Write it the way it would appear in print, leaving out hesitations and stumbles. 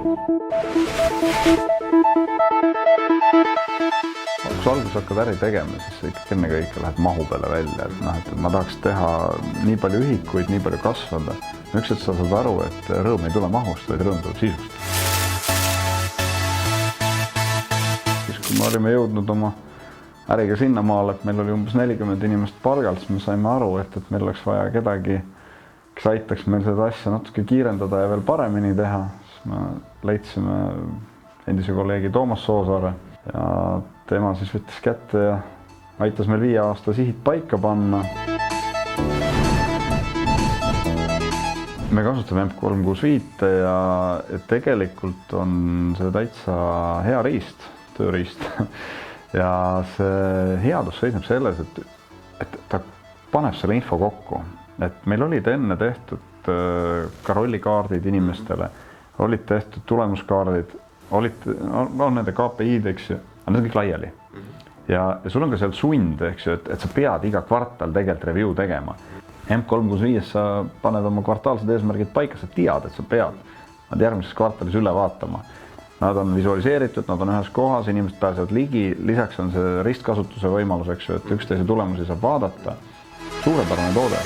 Kui alguses hakkad äri tegema, siis ikkagi ennekõike lähed mahu peale välja, et ma tahaks teha nii palju ühikuid, nii palju kasvada. Üks hetk sa saad aru, et rõõm ei tule mahust, vaid rõõm tuleb sisust. Siis kui me olime jõudnud oma äriga sinnamaale, et meil oli umbes 40 inimest palgal, siis me saime aru, et meil oleks vaja kedagi, kes aitaks meil seda asja natuke kiirendada ja veel paremini teha. Siis me leidsime endise kolleegi Toomas Soosaare ja tema siis võttis kätte ja aitas meil 5 aasta sihid paika panna. Me kasutame MP365 ja tegelikult on see täitsa hea riist, tööriist. Ja see headus seisneb selles, et ta paneb selle info kokku. Et meil olid enne tehtud ka rollikaardid inimestele, olid tehtud tulemuskaardid, on nende KPI-d, eks ju, aga need on kõik laiali. Ja sul on ka seal sund, eks ju, et sa pead iga kvartal tegelikult review tegema. MP365 sa paned oma kvartaalsed eesmärgid paika, sa tead, et sa pead nad järgmises kvartalis üle vaatama. Nad on visualiseeritud, nad on ühes kohas, inimesed pääsevad ligi, lisaks on see ristkasutuse võimalus, eks ju, et üksteise tulemusi saab vaadata. Suurepärane toode.